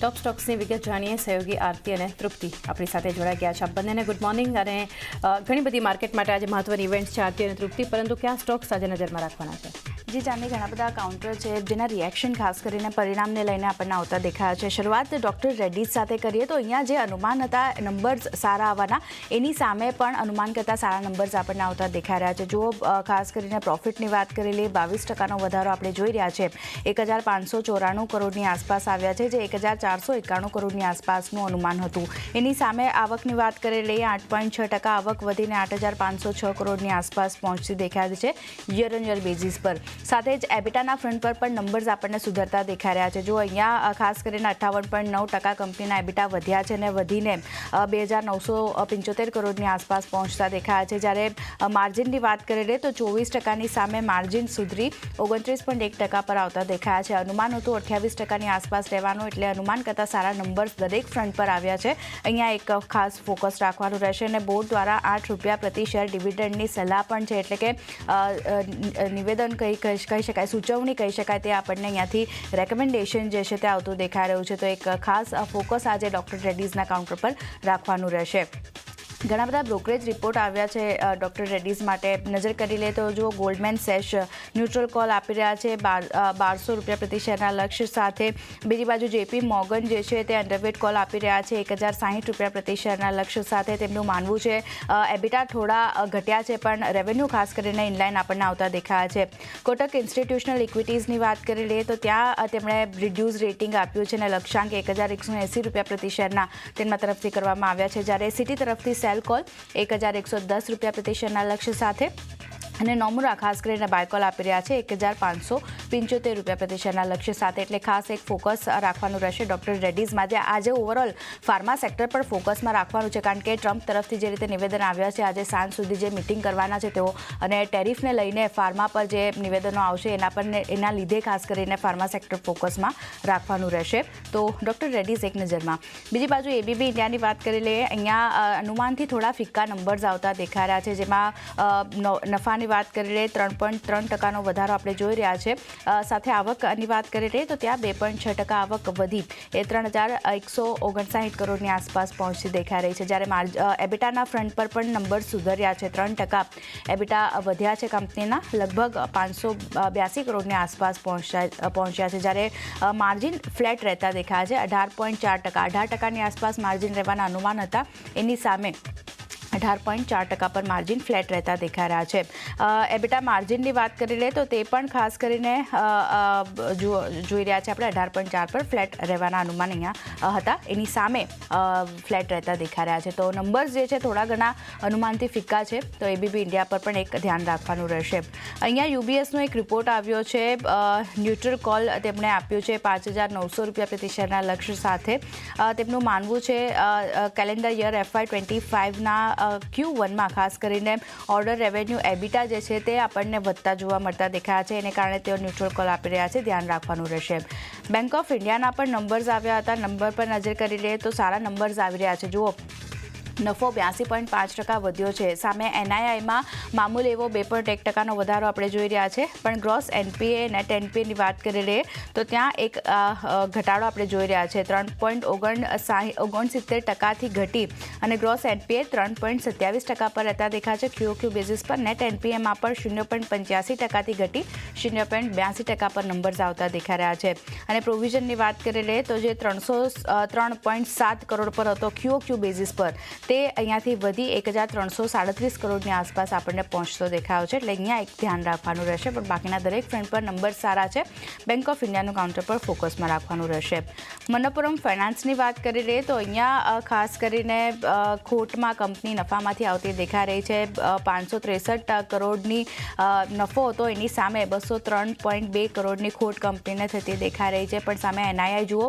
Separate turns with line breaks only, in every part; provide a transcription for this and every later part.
ટોપ સ્ટોક્સની વિગત જાણીએ. સહયોગી આરતી અને તૃપ્તિ આપણી સાથે જોડાઈ ગયા છે. આપ બંનેને ગુડ મોર્નિંગ. અને ઘણી બધી માર્કેટ માટે આજે મહત્વની ઇવેન્ટ્સ છે આરતી અને તૃપ્તિ, પરંતુ કયા સ્ટોક્સ આજે નજરમાં રાખવાના છે?
જી ચાંદી, ઘણા બધા કાઉન્ટર છે જેના રિએક્શન ખાસ કરીને પરિણામને લઈને આપણને આવતા દેખાયા છે. શરૂઆત ડૉક્ટર રેડ્ડીઝ સાથે કરીએ તો અહીંયા જે અનુમાન હતા નંબર્સ સારા આવવાના, એની સામે પણ અનુમાન કરતાં સારા નંબર્સ આપણને આવતા દેખાઈ રહ્યા છે. જો ખાસ કરીને પ્રોફિટની વાત કરી લઈએ, 22% વધારો આપણે જોઈ રહ્યા છે. 1594 કરોડની આસપાસ આવ્યા છે, જે 1491 કરોડની આસપાસનું અનુમાન હતું. એની સામે આવકની વાત કરી લઈએ, 8.6% આવક વધીને 8506 કરોડની આસપાસ પહોંચતી દેખાય છે યર ઓન યર બેઝિસ પર. સાથે જ એબિટાના ફ્રન્ટ પર પણ નંબર્સ આપણને સુધરતા દેખાઈ રહ્યા છે. જો અહીંયા ખાસ કરીને 58.9% કંપનીના એબિટા વધ્યા છે અને વધીને 2975 કરોડની આસપાસ પહોંચતા દેખાયા છે. જ્યારે માર્જિનની વાત કરી લઈએ તો 24%ની સામે માર્જિન સુધરી 29.1% પર આવતા દેખાયા છે. અનુમાન હતું 28%ની આસપાસ રહેવાનું, એટલે અનુમાન કરતાં સારા નંબર્સ દરેક ફ્રન્ટ પર આવ્યા છે. અહીંયા એક ખાસ ફોકસ રાખવાનું રહેશે અને બોર્ડ દ્વારા ₹8 પ્રતિ શેર ડિવિડન્ડની સલાહ પણ છે, એટલે કે નિવેદન કહી શકાય, સૂચવણી કહી શકાય, તે આપણને અહીંયાથી રેકમેન્ડેશન જે છે તે આવતું દેખાઈ રહ્યું છે. તો એક ખાસ ફોકસ આજે ડૉક્ટર રેડ્ડીઝના કાઉન્ટર પર રાખવાનું રહેશે. ઘણા બધા બ્રોકરેજ રિપોર્ટ આવ્યા છે ડૉક્ટર રેડ્ડીઝ માટે. નજર કરી લે તો જો ગોલ્ડમેન સેશ ન્યુટ્રલ કોલ આપી રહ્યા છે ₹1200 પ્રતિ શેરના લક્ષ્ય સાથે. બીજી બાજુ જેપી મોર્ગન જે છે તે અંડરવેટ કોલ આપી રહ્યા છે ₹1060 પ્રતિ શેરના લક્ષ્ય સાથે. તેમનું માનવું છે એબિટા થોડા ઘટ્યા છે, પણ રેવન્યુ ખાસ કરીને ઇનલાઇન આપણને આવતા દેખાયા છે. કોટક ઇન્સ્ટિટ્યુશનલ ઇક્વિટીઝની વાત કરી લઈએ તો ત્યાં તેમણે રિડ્યુઝ રેટિંગ આપ્યું છે અને લક્ષ્યાંક ₹1180 પ્રતિ શેરના તેમના તરફથી કરવામાં આવ્યા છે. જ્યારે સિટી તરફથી સેલ કોલ ₹1110 પ્રતિ શેરના લક્ષ્ય સાથે અને નોમુરા ખાસ કરીને બાયકોલ આપી રહ્યા છે ₹1575 પ્રતિ શેરના લક્ષ્ય સાથે. એટલે ખાસ એક ફોકસ રાખવાનું રહેશે ડૉક્ટર રેડ્ડીઝમાં. આજે ઓવરઓલ ફાર્મા સેક્ટર પર ફોકસમાં રાખવાનું છે, કારણ કે ટ્રમ્પ તરફથી જે રીતે નિવેદન આવ્યા છે આજે સાંજ સુધી જે મિટિંગ કરવાના છે તેઓ, અને ટેરિફને લઈને ફાર્મા પર જે નિવેદનો આવશે એના લીધે ખાસ કરીને ફાર્મા સેક્ટર ફોકસમાં રાખવાનું રહેશે. તો ડૉક્ટર રેડ્ડીઝ એક નજરમાં. બીજી બાજુ એબીબી ઇન્ડિયાની વાત કરી લઈએ. અહીંયા અનુમાનથી થોડા ફિક્કા નંબર્સ આવતા દેખાઈ રહ્યા છે, જેમાં નફાની વાત કરી લઈએ 3.3%નો વધારો આપણે જોઈ રહ્યા છે. સાથે આવકની વાત કરી લઈએ તો ત્યાં 2.6% આવક વધી એ 3159 કરોડની આસપાસ પહોંચતી દેખાઈ રહી છે. જ્યારે એબિટાના ફ્રન્ટ પર પણ નંબર સુધર્યા છે. 3% એબિટા વધ્યા છે કંપનીના, લગભગ 582 કરોડની આસપાસ પહોંચ્યા છે. જ્યારે માર્જિન ફ્લેટ રહેતા દેખાયા છે 18.4%. 18%ની આસપાસ માર્જિન રહેવાના અનુમાન હતા, એની સામે 18.4% પર માર્જિન ફ્લેટ રહેતા દેખાઈ રહ્યા છે. એબિટા માર્જિનની વાત કરી લઈએ તો તે પણ ખાસ કરીને જોઈ રહ્યા છે આપણે 18.4 પર ફ્લેટ રહેવાના અનુમાન અહીંયા હતા, એની સામે ફ્લેટ રહેતા દેખાઈ રહ્યા છે. તો નંબર્સ જે છે થોડા ઘણા અનુમાનથી ફિક્કા છે, તો એબીબી ઇન્ડિયા પર પણ એક ધ્યાન રાખવાનું રહેશે. અહીંયા યુબીએસનો એક રિપોર્ટ આવ્યો છે. ન્યુટ્રલ કોલ તેમણે આપ્યું છે ₹5900 પ્રતિ શેરના લક્ષ્ય સાથે. તેમનું માનવું છે કેલેન્ડર યર FY25ના Q1માં ખાસ કરીને ઓર્ડર રેવન્યુ એબિટા જે છે તે આપણને વધતા જોવા મળતા દેખાયા છે, એને કારણે તેઓ ન્યુટ્રલ કોલ આપી રહ્યા છે. ધ્યાન રાખવાનું રહેશે. બેંક ઓફ ઇન્ડિયાના પણ નંબર્સ આવ્યા હતા. નંબર પર નજર કરી લઈએ તો સારા નંબર્સ આવી રહ્યા છે. જુઓ, નફો 82.5% વધ્યો છે. સામે એનઆઈઆઈમાં મામૂલી એવો 2.1%નો વધારો આપણે જોઈ રહ્યા છે. પણ ગ્રોસ એનપીએ, નેટ એનપીએની વાત કરી લઈએ તો ત્યાં એક ઘટાડો આપણે જોઈ રહ્યા છે. 3.69% ઘટી અને ગ્રોસ એનપીએ 3.27% પર રહેતા દેખાય છે QOQ બેઝિસ પર. નેટ એનપીએમાં પણ 0.85%થી ઘટી 0.82% પર નંબર્સ આવતા દેખાઈ રહ્યા છે. અને પ્રોવિઝનની વાત કરી લઈએ તો જે 303.7 કરોડ પર હતો QOQ બેઝિસ પર, તે અહીંયાથી વધી 1337 કરોડની આસપાસ આપણને પહોંચતો દેખાયો છે. એટલે અહીંયા એક ધ્યાન રાખવાનું રહેશે, પણ બાકીના દરેક ફ્રન્ટ પર નંબર સારા છે. બેંક ઓફ ઇન્ડિયાનું કાઉન્ટર પર ફોકસમાં રાખવાનું રહેશે. મનપ્પુરમ ફાઇનાન્સની વાત કરી લઈએ તો અહીંયા ખાસ કરીને ખોટમાં કંપની નફામાંથી આવતી દેખાઈ રહી છે. 563 કરોડની નફો હતો, એની સામે 203.2 કરોડની ખોટ કંપનીને થતી દેખાઈ રહી છે. પણ સામે એનઆઈઆઈ જુઓ,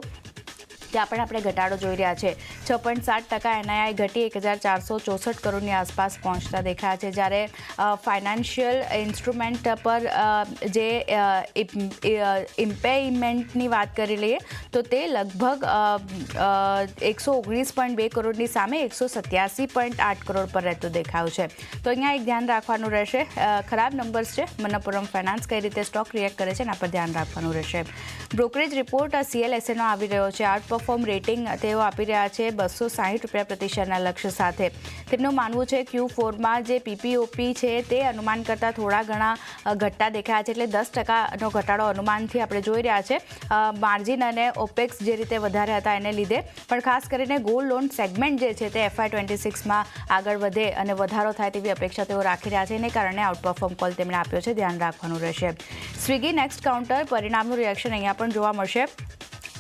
ત્યાં પણ આપણે ઘટાડો જોઈ રહ્યા છે. 6.7% એનઆઈઆઈ ઘટી 1464 કરોડની આસપાસ પહોંચતા દેખાયા છે. જ્યારે ફાઇનાન્શિયલ ઇન્સ્ટ્રુમેન્ટ પર જે ઇમ્પેયમેન્ટની વાત કરી લઈએ તો તે લગભગ 119.2 કરોડની સામે 187.8 કરોડ પર રહેતો દેખાયો છે. તો અહીંયા એક ધ્યાન રાખવાનું રહેશે. ખરાબ નંબર્સ છે. મનપ્પુરમ ફાઇનાન્સ કઈ રીતે સ્ટોક રિએક્ટ કરે છે એના પર ધ્યાન રાખવાનું રહેશે. બ્રોકરેજ રિપોર્ટ CLSAનો આવી રહ્યો છે. આઉટ પરફોર્મ રેટિંગ તેઓ આપી રહ્યા છે ₹260 પ્રતિ શેરના લક્ષ્ય સાથે. તેમનું માનવું છે Q4માં જે પીપીઓપી છે તે અનુમાન કરતાં થોડા ઘણા ઘટતા દેખાયા છે, એટલે 10%નો ઘટાડો અનુમાનથી આપણે જોઈ રહ્યા છે. માર્જિન અને ઓપેક્સ જે રીતે વધારે હતા એને લીધે, પણ ખાસ કરીને ગોલ્ડ લોન સેગમેન્ટ જે છે તે FY26માં આગળ વધે અને વધારો થાય તેવી અપેક્ષા તેઓ રાખી રહ્યા છે. એને કારણે આઉટપરફોર્મ કોલ તેમણે આપ્યો છે, ધ્યાન રાખવાનું રહેશે. સ્વિગી નેક્સ્ટ કાઉન્ટર પરિણામનું રિએક્શન અહીંયા પણ જોવા મળશે,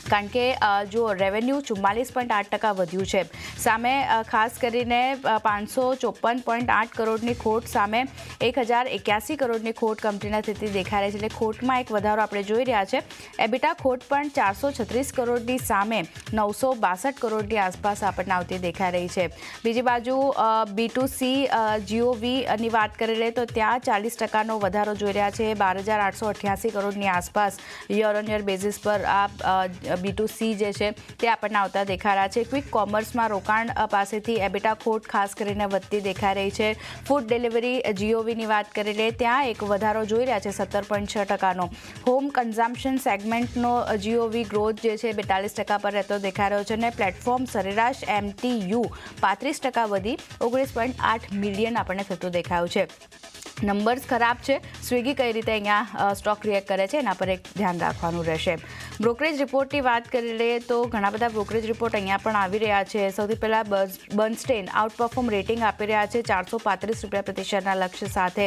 કારણ કે જો રેવન્યુ 44.8% વધ્યું છે, સામે ખાસ કરીને 554.8 કરોડની ખોટ સામે 1081 કરોડની ખોટ કંપનીના સ્થિતિ દેખાઈ રહી છે, એટલે ખોટમાં એક વધારો આપણે જોઈ રહ્યા છે. એબિટા ખોટ પણ 436 કરોડની સામે 962 કરોડની આસપાસ આપણને આવતી દેખાઈ રહી છે. બીજી બાજુ B2C GOVની વાત કરી લઈએ તો ત્યાં 40%નો વધારો જોઈ રહ્યા છે, 12,888 કરોડની આસપાસ યર ઓન યર બેઝિસ પર આ B2C જે છે તે આપણને આવતા દેખાઈ રહ્યા છે. ક્વિક કોમર્સમાં રોકાણ પાસેથી એબિટા ખોટ ખાસ કરીને વધતી દેખાઈ રહી છે. ફૂડ ડિલિવરી GOVની વાત કરી લઈએ ત્યાં એક વધારો જોઈ રહ્યા છે 17.6%નો. હોમ કન્ઝમ્પશન સેગમેન્ટનો GOV ગ્રોથ જે છે 42% પર રહેતો દેખાઈ રહ્યો છે, અને પ્લેટફોર્મ સરેરાશ MTU 35% વધી 19.8 મિલિયન આપણને થતું દેખાયું છે. નંબર્સ ખરાબ છે. સ્વિગી કઈ રીતે અહીંયા સ્ટોક રિએક્ટ કરે છે એના પર એક ધ્યાન રાખવાનું રહેશે. બ્રોકરેજ રિપોર્ટની વાત કરી લઈએ તો ઘણા બધા બ્રોકરેજ રિપોર્ટ અહીંયા પણ આવી રહ્યા છે. સૌથી પહેલાં બર્નસ્ટેઇન આઉટપરફોર્મ રેટિંગ આપી રહ્યા છે ₹435 પ્રતિ શેરના લક્ષ્ય સાથે.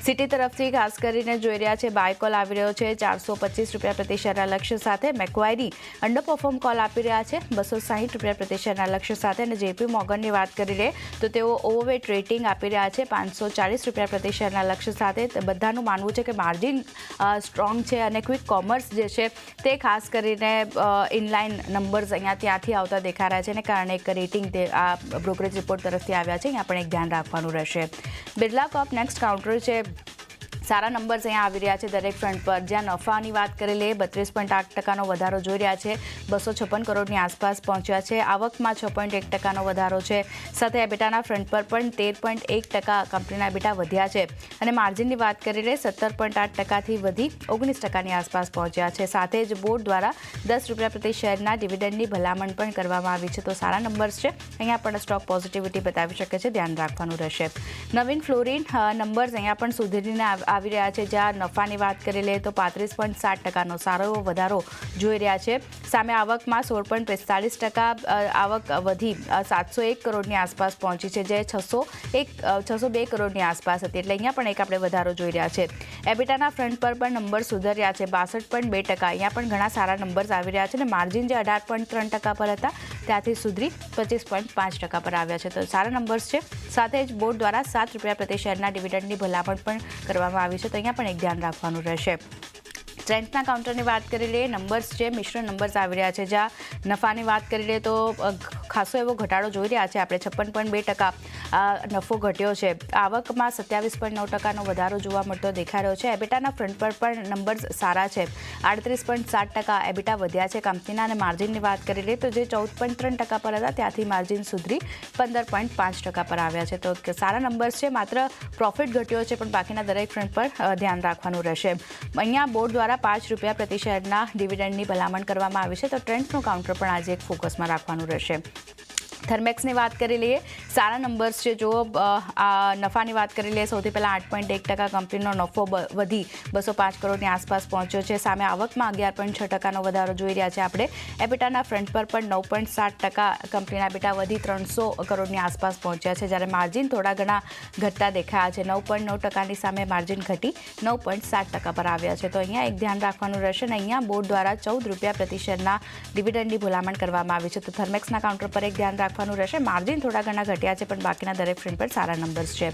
સિટી તરફથી ખાસ કરીને જોઈ રહ્યા છે બાય કોલ આવી રહ્યો છે ₹425 પ્રતિ શેરના લક્ષ્ય સાથે. મેક્વાયરી અંડરપરફોર્મ કોલ આપી રહ્યા છે ₹260 પ્રતિ શેરના લક્ષ્ય સાથે. અને JP મોર્ગનની વાત કરી લઈએ તો તેઓ ઓવરવેટ રેટિંગ આપી રહ્યા છે ₹540 પ્રતિ શેરના લક્ષ્ય સાથે. બધાનું માનવું છે કે માર્જિન સ્ટ્રોંગ છે અને ક્વિક કોમર્સ જે છે તે ખાસ કરીને ઇનલાઇન નંબર્સ અહીંયા ત્યાંથી આવતા દેખાઈ રહ્યા છે, એને કારણે એક રેટિંગ તે આ બ્રોકરેજ રિપોર્ટ તરફથી આવ્યા છે. અહીંયા પણ એક ધ્યાન રાખવાનું રહેશે. બિરલા કોર્પ નેક્સ્ટ કાઉન્ટર છે. સારા નંબર્સ અહીંયા આવી રહ્યા છે દરેક ફ્રન્ટ પર. જ્યાં નફાની વાત કરી લઈએ 32.8%નો વધારો જોઈ રહ્યા છે, 256 કરોડની આસપાસ પહોંચ્યા છે. આવકમાં 6.1%નો વધારો છે, સાથે એબિટાના ફ્રન્ટ પર પણ 13.1% કંપનીના એબિટા વધ્યા છે. અને માર્જિનની વાત કરી લઈએ 17.8%થી વધી 19%ની આસપાસ પહોંચ્યા છે. સાથે જ બોર્ડ દ્વારા ₹10 પ્રતિ શેરના ડિવિડન્ડની ભલામણ પણ કરવામાં આવી છે. તો સારા નંબર્સ છે. અહીંયા પણ સ્ટોક પોઝિટિવિટી બતાવી શકે છે, ધ્યાન રાખવાનું રહેશે. નવીન ફ્લોરિન નંબર્સ અહીંયા પણ સુધરીને આવી રહ્યા છે. જ્યાં નફાની વાત કરી લઈએ તો 35.7%નો સારો એવો વધારો જોઈ રહ્યા છે. સામે આવકમાં 16.45% આવક વધી 701 કરોડની આસપાસ પહોંચી છે, જે 602 કરોડની આસપાસ હતી, એટલે અહીંયા પણ એક આપણે વધારો જોઈ રહ્યા છે. એબિટાના ફ્રન્ટ પર પણ નંબર સુધર્યા છે 62.2%. અહીંયા પણ ઘણા સારા નંબર્સ આવી રહ્યા છે, અને માર્જિન જે 18.3% પર હતા ત્યાંથી સુધરી 25.5% પર આવ્યા છે. તો સારા નંબર્સ છે. સાથે જ બોર્ડ દ્વારા ₹7 પ્રતિ શેરના ડિવિડન્ડની ભલામણ પણ કરવામાં આવી છે, તો અહીંયા પણ એક ધ્યાન રાખવાનું રહેશે. ટ્રેન્ડના કાઉન્ટરની વાત કરી લઈએ, નંબર્સ છે મિશ્ર નંબર્સ આવી રહ્યા છે. જ્યાં નફાની વાત કરી લઈએ તો ખાસો એવો ઘટાડો જોઈ રહ્યા છે આપણે, 56.2% નફો ઘટ્યો છે. આવકમાં 27.9%નો વધારો જોવા મળતો દેખાઈ રહ્યો છે. એબિટાના ફ્રન્ટ પર પણ નંબર્સ સારા છે, 38.7% એબિટા વધ્યા છે કંપનીના. અને માર્જિનની વાત કરી લઈએ તો જે 14.3% પર હતા ત્યાંથી માર્જિન સુધરી 15.5% પર આવ્યા છે. તો સારા નંબર્સ છે. માત્ર પ્રોફિટ ઘટ્યો છે, પણ બાકીના દરેક ફ્રન્ટ પર ધ્યાન રાખવાનું રહેશે. અહીંયા બોર્ડ દ્વારા ₹5 પ્રતિ શેરના ડિવિડન્ડની ભલામણ કરવામાં આવી છે. તો ટ્રેન્ડનું કાઉન્ટર પણ આજે એક ફોકસમાં રાખવાનું રહેશે. થર્મેક્સની વાત કરી લઈએ, સારા નંબર્સ છે. જો નફાની વાત કરી લઈએ સૌથી પહેલાં 8.1% કંપનીનો નફો વધી 205 કરોડની આસપાસ પહોંચ્યો છે. સામે આવકમાં 11.6%નો વધારો જોઈ રહ્યા છે આપણે. એબિટાના ફ્રન્ટ પર પણ 9.7% કંપનીના એબિટા વધી 300 કરોડની આસપાસ પહોંચ્યા છે, જ્યારે માર્જિન થોડા ઘણા ઘટતા દેખાયા છે. 9.9%ની સામે માર્જિન ઘટી 9.7% પર આવ્યા છે. તો અહીંયા એક ધ્યાન રાખવાનું રહેશે. અને અહીંયા બોર્ડ દ્વારા ₹14 પ્રતિ શેરના ડિવિડન્ડની ભલામણ કરવામાં આવી છે. તો થર્મેક્સના કાઉન્ટર પર એક ધ્યાન રાખવાનું રહેશે. માર્જિન થોડા ઘણા ઘટ્યા છે, પણ બાકીના દરેક ફ્રન્ટ પર સારા નંબર્સ છે.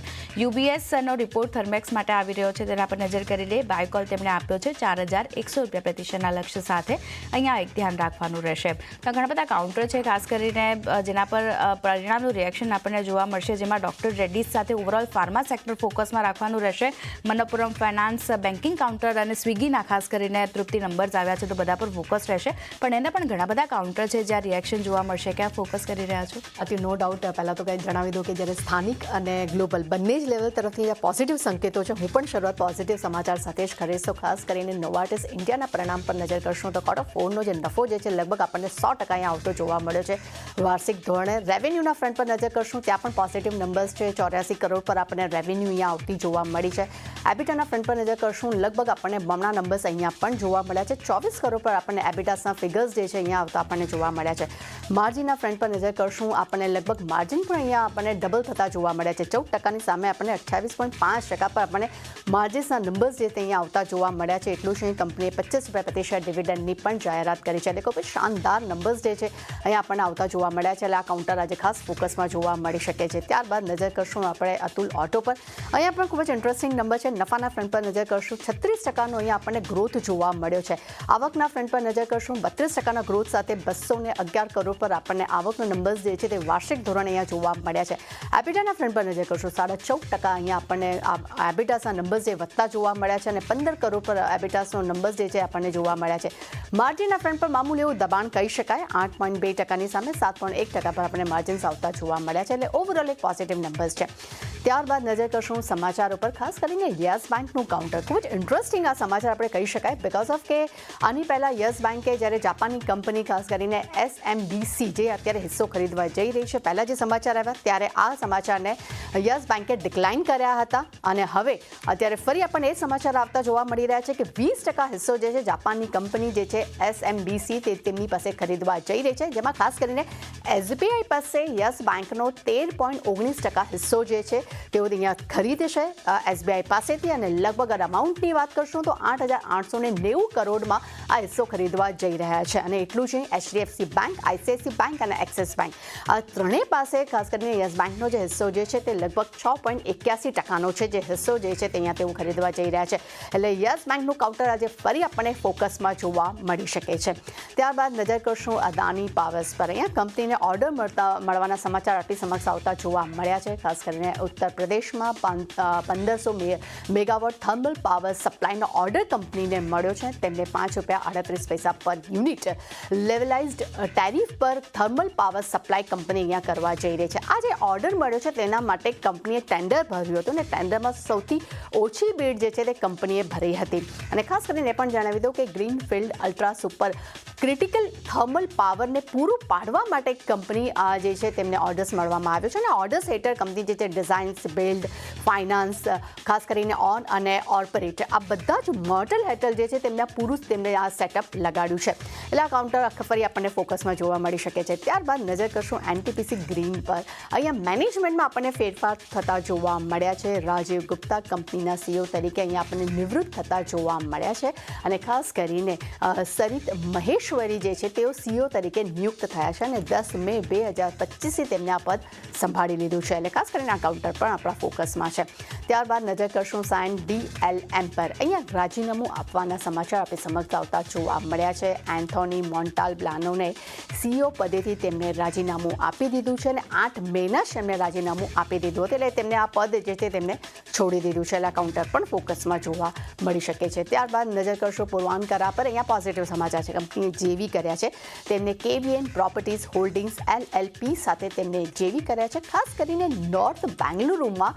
UBSનો રિપોર્ટ થર્મેક્સ માટે આવી રહ્યો છે, તેના પર નજર કરી લઈએ. બાય કોલ તેમણે આપ્યો છે ₹4,100 પ્રતિ શેરના લક્ષ્ય સાથે. અહીંયા એક ધ્યાન રાખવાનું રહેશે. તો ઘણા બધા કાઉન્ટર છે ખાસ કરીને જેના પર પરિણામનું રિએક્શન આપણને જોવા મળશે, જેમાં ડોક્ટર રેડ્ડીઝ સાથે ઓવરઓલ ફાર્મા સેક્ટર ફોકસમાં રાખવાનું રહેશે. મનપ્પુરમ ફાઇનાન્સ બેન્કિંગ કાઉન્ટર અને સ્વિગીના ખાસ કરીને તૃપ્તિ નંબર્સ આવ્યા છે, તો બધા પર ફોકસ રહેશે. પણ એને પણ ઘણા બધા કાઉન્ટર છે જ્યાં રિએક્શન જોવા મળશે. ક્યાં ફોકસ કરી રહ્યા છો?
છો?
અતિ નો ડાઉટ પહેલાં તો કંઈ જણાવી દઉં કે જ્યારે સ્થાનિક અને ગ્લોબલ બંને જ લેવલ તરફથી જે પોઝિટિવ સંકેતો છે, હું પણ શરૂઆત પોઝિટિવ સમાચાર સાથે જ કરીશ. તો ખાસ કરીને નોવાર્ટિસ ઇન્ડિયાના પરિણામ પર નજર કરશું તો ક્વાર્ટર ફોરનો જે નફો જે છે લગભગ આપણને 100% અહીંયા આવતો જોવા મળ્યો છે વાર્ષિક ધોરણે. રેવન્યુના ફ્રન્ટ પર નજર કરશું, ત્યાં પણ પોઝિટિવ નંબર્સ છે. 84 કરોડ પર આપણને રેવન્યુ અહીંયા આવતી જોવા મળી છે. એબિટાના ફ્રન્ટ પર નજર કરશું, લગભગ આપણને બમણા નંબર્સ અહીંયા પણ જોવા મળ્યા છે. 24 કરોડ પર આપણને એબિટાસના ફિગર્સ જે છે અહીંયા આવતા આપણને જોવા મળ્યા છે. માર્જિનના ફ્રન્ટ પર નજર કરશું, આપણને લગભગ માર્જિન પણ અહીંયા આપણને ડબલ થતા જોવા મળ્યા છે. 14% સામે આપણને 28.5% પર આપણને માર્જિન્સના નંબર્સ જે તે અહીંયા આવતા જોવા મળ્યા છે. એટલું જ કંપનીએ 25 રૂપિયા પ્રતિ શેર ડિવિડન્ડની પણ જાહેરાત કરી છે. એટલે કોઈ શાનદાર નંબર્સ જે છે અહીંયા આપણને આવતા જોવા મળ્યા છે. એટલે આ કાઉન્ટર આજે ખાસ ફોકસમાં જોવા મળી શકે છે. ત્યારબાદ નજર કરશું આપણે અતુલ ઓટો પર. અહીંયા પણ ખૂબ જ ઇન્ટરેસ્ટિંગ નંબર છે. નફાના ફ્રન્ટ પર નજર કરશું, 36%નો અહીંયા આપણને ગ્રોથ જોવા મળ્યો છે. આવકના ફ્રન્ટ પર નજર કરશું, 32%ના ગ્રોથ સાથે 211 કરોડ પર આપણને આવકનો નંબર્સ જે છે તે વાર્ષિક ધોરણે અહીંયા જોવા મળ્યા છે. એબિટાના ફ્રન્ટ પર નજર કરશું, 14.5% અહીંયા આપણને એબિટાસના નંબર્સ જે વધતા જોવા મળ્યા છે અને 15 કરોડ પર એબિટાસનો નંબર્સ જે છે આપણને જોવા મળ્યા છે. માર્જિનના ફ્રન્ટ પર મામૂલી એવું દબાણ કહી શકાય, 8.2%ની સામે 7.1% પર આપણને માર્જિન્સ આવતા જોવા મળ્યા છે. એટલે ઓવરઓલ એક પોઝિટિવ નંબર્સ છે. ત્યારબાદ નજર કરશું સમાચાર ઉપર, ખાસ કરીને યસ બેંકનું કાઉન્ટર. ખૂબ જ ઇન્ટરેસ્ટિંગ આ સમાચાર આપણે કહી શકાય, બિકોઝ ઓફ કે આની પહેલાં યસ બેંકે જ્યારે જાપાની કંપની ખાસ કરીને SMBC જે અત્યારે હિસ્સો ખરીદવા જઈ રહી છે, પહેલાં જે સમાચાર આવ્યા ત્યારે આ સમાચારને યસ બેંકે ડિક્લાઇન કર્યા હતા અને હવે અત્યારે ફરી આપણને એ સમાચાર આવતા જોવા મળી રહ્યા છે કે 20% હિસ્સો જે છે જાપાનની કંપની જે છે SMBC તે તેમની પાસે ખરીદવા જઈ રહી છે, જેમાં ખાસ કરીને SBI પાસે યસ બેંકનો 13.19% હિસ્સો જે છે તેઓ અહીંયા ખરીદે છે SBI પાસેથી. અને લગભગ અમાઉન્ટની વાત કરશું તો 8,890 કરોડમાં આ હિસ્સો ખરીદવા જઈ રહ્યા છે. અને એટલું જ HDFC બેંક, ICICI બેંક અને એક્સિસ બેંક આ ત્રણેય પાસે ખાસ કરીને યસ બેંકનો જે હિસ્સો જે છે તે લગભગ 6.81%નો છે જે હિસ્સો જે છે તે અહીંયા તેઓ ખરીદવા જઈ રહ્યા છે. એટલે યસ બેંકનું કાઉન્ટર આજે ફરી આપણને ફોકસમાં જોવા મળી શકે છે. ત્યારબાદ નજર કરશું અદાની પાવર્સ પર. અહીંયા કંપનીને ઓર્ડર મળવાના સમાચાર આપણી સમક્ષ આવતા જોવા મળ્યા છે. ખાસ કરીને ઉત્તર પ્રદેશમાં 1500 મેગાવોટ થર્મલ પાવર સપ્લાયનો ઓર્ડર કંપનીને મળ્યો છે. તેમને ₹5.38 પર યુનિટ લેવલાઇઝ્ડ ટેરિફ પર થર્મલ પાવર સપ્લાય કંપની અહીંયા કરવા જઈ રહી છે. આ જે ઓર્ડર મળ્યો છે તેના માટે કંપનીએ ટેન્ડર ભર્યું હતું અને ટેન્ડરમાં સૌથી ઓછી બીડ જે છે તે કંપનીએ ભરી હતી. અને ખાસ કરીને એ પણ જણાવી દઉં કે greenfield ultra super critical thermal પાવરને પૂરું પાડવા માટે કંપની જે છે તેમને ઓર્ડર્સ મળવામાં આવ્યો છે. અને ઓર્ડર્સ હેઠળ કંપની જે છે ડિઝાઇન્સ, બિલ્ડ, ફાઇનાન્સ, ખાસ કરીને ઓન અને ઓપરેટ આ બધા જ મોડલ હેઠળ જે છે તેમને આ સેટઅપ લગાડ્યું છે. એટલે આ કાઉન્ટર ફરી આપણને ફોકસમાં જોવા મળી શકે છે. ત્યારબાદ નજર કરશું NTPC ગ્રીન પર. અહીંયા મેનેજમેન્ટમાં આપણને ફેરફાર થતા જોવા મળ્યા છે. રાજીવ ગુપ્તા કંપનીના CEO તરીકે અહીંયા આપણને નિવૃત્ત થતા જોવા મળ્યા છે. અને ખાસ કરીને સરિત મહેશ્વરી જે છે તેઓ CEO તરીકે નિયુક્ત થયા છે અને 10 મે 2025 તેમને આ પદ સંભાળી લીધું છે. એટલે ખાસ કરીને આ કાઉન્ટર પણ આપણા ફોકસમાં છે. ત્યારબાદ નજર કરશું સાયન DLM પર. અહીંયા રાજીનામું આપવાના સમાચાર આપણે સમક્ષ આવતા જોવા મળ્યા છે. એન્થોની મોન્ટાલ્બાનોને CEO પદેથી તેમને રાજીનામું આપી દીધું છે અને 8 મેના જ તેમને રાજીનામું આપી દીધું હતું. એટલે તેમને આ પદ જે છે તેમને છોડી દીધું છે. એટલે આ કાઉન્ટર પણ ફોકસમાં જોવા મળી શકે છે. ત્યારબાદ નજર કરશું પૂર્વાન કરા પર. અહીંયા પોઝિટિવ સમાચાર છે. કંપનીએ જેવી કર્યા છે તેમને KBN પ્રોપર્ટીઝ હોલ્ડિંગ્સ LLP સાથે તેમને જેવી કર્યા છે. ખાસ કરીને નોર્થ બેંગલુરુમાં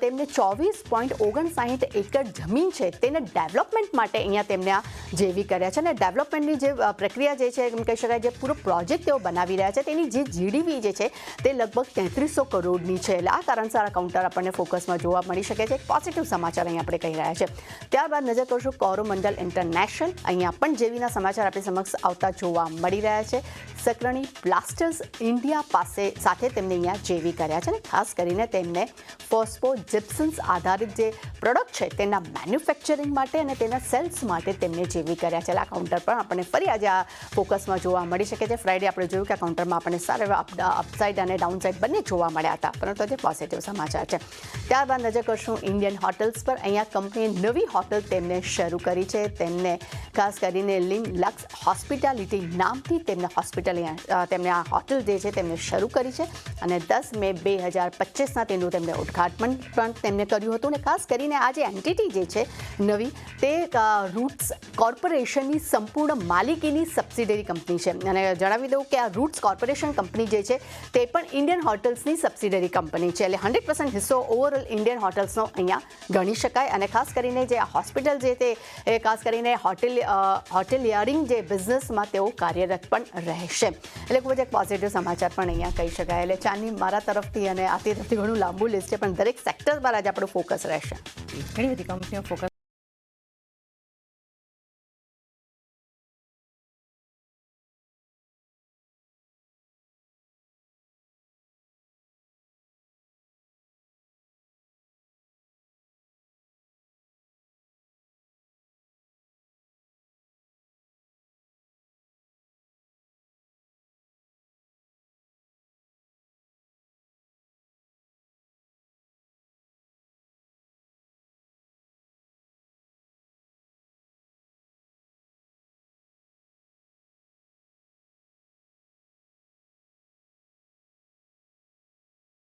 તેમને 24.59 એકર જમીન છે તેને ડેવલપમેન્ટ માટે અહીંયા તેમને આ જેવી કર્યા છે. અને ડેવલપમેન્ટની જે પ્રક્રિયા જે છે એમ કહી શકાય, જે પૂરો પ્રોજેક્ટ તેઓ બનાવી રહ્યા છે તેની જે GDP જે છે તે લગભગ 3300 કરોડની છે. એટલે આ કારણસર આ કાઉન્ટર આપણને ફોકસમાં જોવા મળી શકે છે. પોઝિટિવ સમાચાર અહીંયા આપણે કહી રહ્યા છે. ત્યારબાદ નજર કરશું કોરોમંડલ ઇન્ટરનેશનલ. અહીંયા પણ જેવીના સમાચાર આપણી સમક્ષ આવતા જોવા મળી રહ્યા છે. સકરણી બ્લાસ્ટર્સ ઇન્ડિયા સાથે તેમને અહીંયા જેવી કર્યા છે. અને ખાસ કરીને તેમને ફોસ્ફો જીપ્સન્સ આધારિત જે પ્રોડક્ટ છે તેના મેન્યુફેક્ચરિંગ માટે અને તેના સેલ્સ માટે તેમને જેવી કર્યા છે. આ કાઉન્ટર પણ આપણને ફરી આજે આ ફોકસમાં જોવા મળી શકે છે. ફ્રાઇડે આપણે જોયું કે આ કાઉન્ટરમાં આપણને સારા એવા અપસાઇડ અને ડાઉનસાઇડ બંને જોવા મળ્યા હતા, પરંતુ આજે પોઝિટિવ સમાચાર છે. ત્યારબાદ નજર કરશું ઇન્ડિયન હોટલ્સ પર. અહીંયા કંપનીએ નવી હોટલ તેમને શરૂ કરી છે. તેમને ખાસ કરીને લિન લક્સ હોસ્પિટાલિટી નામથી તેમને આ હોટલ જે છે તેમને શરૂ કરી છે અને 10 મે 2025ના તેનું તેમને ઉદ્ઘાટન પણ તેમને કર્યું હતું. અને ખાસ કરીને આ જે એન્ટિટી જે છે નવી તે રૂટ્સ કોર્પોરેશનની સંપૂર્ણ માલિકીની સબસિડરી કંપની છે. અને જણાવી દઉં કે આ રૂટ્સ કોર્પોરેશન કંપની જે છે તે પણ ઇન્ડિયન હોટલ્સની સબસિડરી કંપની છે. એટલે 100% હિસ્સો ઓવરઓલ ઇન્ડિયન હોટલ્સનો અહીંયા ગણી શકાય. અને ખાસ કરીને જે આ હોસ્પિટલ છે તે ખાસ કરીને હોટેલિયરિંગ જે બિઝનેસમાં તેઓ કાર્યરત પણ રહેશે. એટલે ખૂબ જ એક પોઝિટિવ સમાચાર પણ અહીંયા કહી શકાય. એટલે ચાની મારા તરફથી અને આથી તરફથી ઘણું લાંબુ લિસ્ટ છે, પણ દરેક સેક્ટર પર આજે આપણું ફોકસ રહેશે.
ઘણી બધી કંપનીઓ ફોકસ